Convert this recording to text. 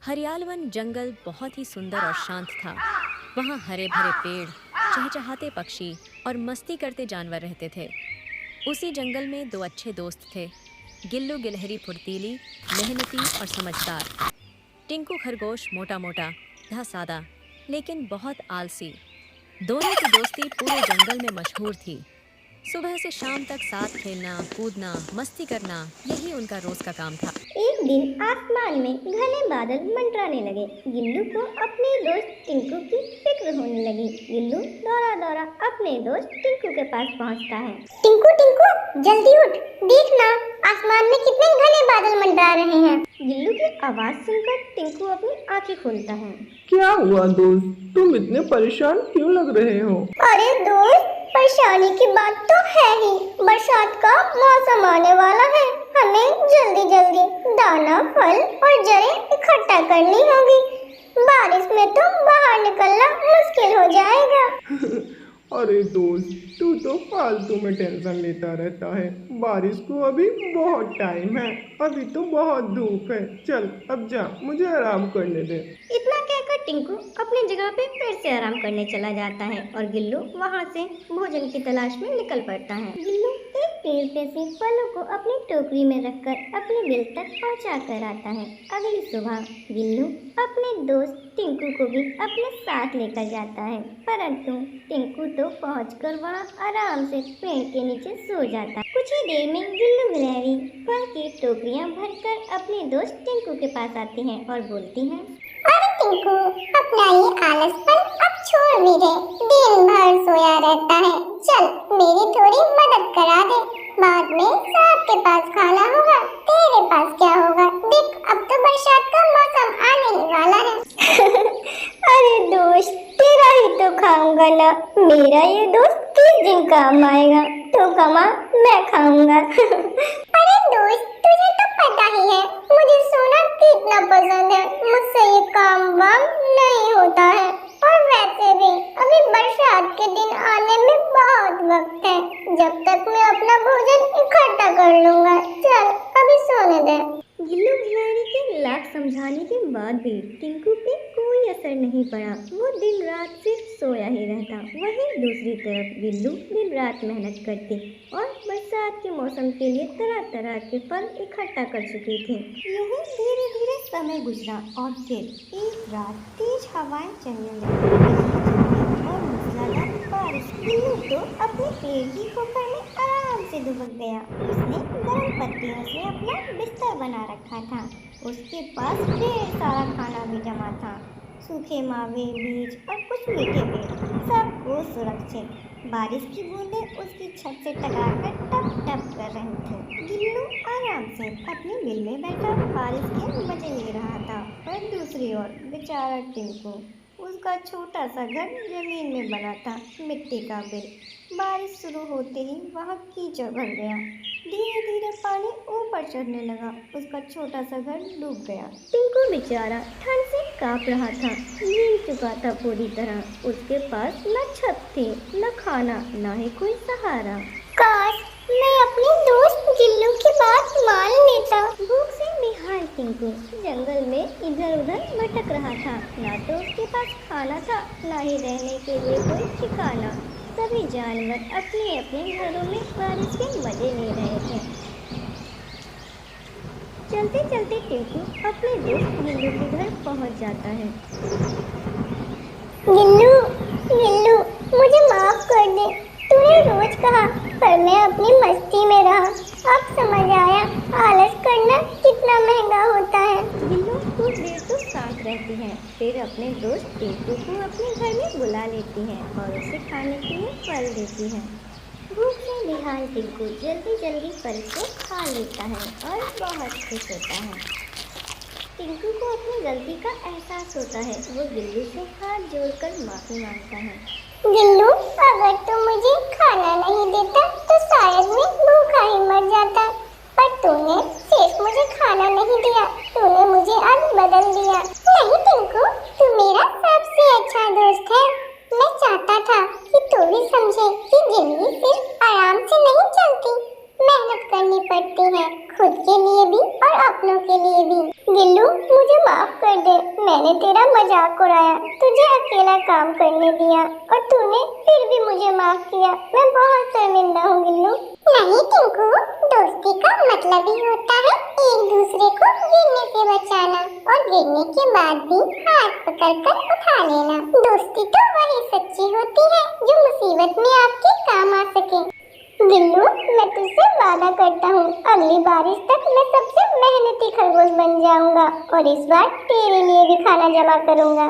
हरियालवन जंगल बहुत ही सुंदर और शांत था। वहाँ हरे भरे पेड़, चहचहाते पक्षी और मस्ती करते जानवर रहते थे। उसी जंगल में दो अच्छे दोस्त थे, गिल्लू गिलहरी फुर्तीली, मेहनती और समझदार। टिंकू खरगोश मोटा मोटा, तथा सादा, लेकिन बहुत आलसी। दोनों की दोस्ती पूरे जंगल में मशहूर थी। सुबह से शाम तक साथ खेलना, कूदना, मस्ती करना, यही उनका रोज का काम था। एक दिन आसमान में घने बादल मंडराने लगे। गिल्लू को अपने दोस्त टिंकू की फिक्र होने लगी। गिल्लू दौड़ा दौड़ा अपने दोस्त टिंकू के पास पहुंचता है। टिंकू टिंकू जल्दी उठ, देखना आसमान में कितने घने बादल मंडरा रहे हैं। गिल्लू की आवाज सुनकर टिंकू अपनी आंखें खोलता है। क्या हुआ दोस्त, तुम इतने परेशान क्यों लग रहे हो? अरे दोस्त, परेशानी की बात तो है ही। बरसात का मौसम आने वाला है। हमें जल्दी जल्दी दाना, फल और जड़ें इकट्ठा करनी होगी। बारिश में तो बाहर निकलना मुश्किल हो जाएगा। अरे दोस्त, तू तो फालतू में टेंशन लेता रहता है। बारिश को अभी बहुत टाइम है, अभी तो बहुत धूप है। चल अब जा, मुझे आराम करने दे। इतना कहकर टिंकू अपनी जगह पे फिर से आराम करने चला जाता है और गिल्लू वहाँ से भोजन की तलाश में निकल पड़ता है। गिल्लू एक पेड़ पे से फलों को अपनी टोकरी में रखकर अपने बिल तक पहुँचा कर आता है। अगली सुबह गिल्लू अपने दोस्त टिंकू को भी अपने साथ लेकर जाता है, परंतु टिंकू तो पहुंचकर वहाँ आराम से पेड़ के नीचे सो जाता है। कुछ ही देर में गिल्लू गिलहरी फल की टोकरियाँ भरकर अपने दोस्त टिंकू के पास आती हैं और बोलती हैं, अरे टिंकू, अपना ये आलसपन अब छोड़ भी दे। दिन भर सोया रहता है। चल मेरी थोड़ी मदद करा दे। बाद में सबके पास खाना होगा, तेरे पास क्या होगा? देख, अब तो बरसात का मौसम आने ही वाला है। अरे दोस्त, तेरा ही तो खाऊंगा ना। मेरा ये दोस्त किस दिन काम आएगा? तो कमा, मैं खाऊंगा। अरे दोस्त, तुझे तो पता ही है मुझे सोना कितना पसंद है। मुझसे ये काम वाम नहीं होता है। और वैसे भी अभी बरसात के दिन आने में बहुत वक्त है। जब तक मैं अपना भोजन इकट्ठा कर लूंगा। चल अभी सोने दे। गिल्लू गिलहरी के लाख समझाने के बाद भी टिंकू पे कोई असर नहीं पड़ा। वो दिन रात सिर्फ सोया ही रहता। वहीं दूसरी तरफ गिल्लू दिन रात मेहनत करती और बरसात के मौसम के लिए तरह तरह के फल इकट्ठा कर चुकी थी। यूं धीरे धीरे समय गुजरा और फिर एक रात तेज हवाएं चलने लगी और मूसलाधार बारिश। गिल्लू तो अपने पेड़ की खोपड़ी में आराम से दुबक गया। उसने गर्म पत्तियों से अपना बिस्तर बना रखा था। उसके पास ढेर सारा खाना भी जमा था, सूखे मावे, बीज और कुछ मीठे पेड़, सब वो सुरक्षित। बारिश की बूंदें उसकी छत से टकराकर टप टप कर रही थी। गिल्लू आराम से अपने बिल में बैठा बारिश के मजे ले रहा था और दूसरी ओर बेचारा टिंकू, उसका छोटा सा घर जमीन में बना था, मिट्टी का बिल। बारिश शुरू होते ही वहाँ कीचड़ भर गया। धीरे धीरे पानी ऊपर चढ़ने लगा। उसका छोटा सा घर डूब गया। टिंकू बेचारा ठंड से कांप रहा था, भीग चुका था पूरी तरह। उसके पास न छत थी, न खाना, न ही कोई सहारा। काश मैं अपने दोस्त गिल्लू की बात मान लेता। भूख से बेहाल टिंकू जंगल में इधर उधर भटक रहा था। ना तो उसके पास खाना था, ना ही रहने के लिए कोई ठिकाना। सभी जानवर अपने अपने घरों में बारिश के मजे ले रहे थे। चलते चलते टिंकू अपने दोस्त गिल्लू के घर पहुंच जाता है। गिल्लू, गिल्लू, मुझे माफ कर दे। तूने रोज कहा, पर मैं अपनी मस्ती में रहा। अब समझ आया आलस करना कितना महंगा होता है। गिल्लू कुछ देर तो शांत रहती है, फिर अपने दोस्त टिंकू को अपने घर में बुला लेती है और उसे खाने के लिए फल देती है। भूख से बेहाल टिंकू जल्दी जल्दी फल को खा लेता है और बहुत खुश होता है। टिंकू को अपनी गलती का एहसास होता है। वो गिल्लू से हाथ जोड़कर माफी मांगता है। गिल्लू, अगर तू मुझे खाना नहीं देता तो शायद मैं भूखा ही मर जाता। पर तूने सिर्फ मुझे खाना नहीं दिया, तूने मुझे आज बदल दिया। नहीं टिंकू, तू मेरा सबसे अच्छा दोस्त है। मैं चाहता था कि तू भी समझे कि जिंदगी सिर्फ आराम से नहीं चलती, मेहनत करनी पड़ती है, खुद के लिए भी और अपनों के लिए भी। गिल्लू, मुझे माफ कर दे। मैंने तेरा मजाक उड़ाया, तुझे अकेला काम करने दिया और तूने फिर भी मुझे माफ किया। मैं बहुत शर्मिंदा हूँ गिल्लू। नहीं टिंकू, दोस्ती का मतलब ही होता है एक दूसरे को गिरने से बचाना और गिरने के बाद भी हाथ पकड़कर उठा लेना। दोस्ती तो वही सच्ची होती है जो मुसीबत में आपके काम आ सके। गिल्लू, मैं तुझसे वादा करता हूँ अगली बारिश तक मैं सबसे मेहनती खरगोश बन जाऊंगा और इस बार तेरे लिए भी खाना जमा करूंगा।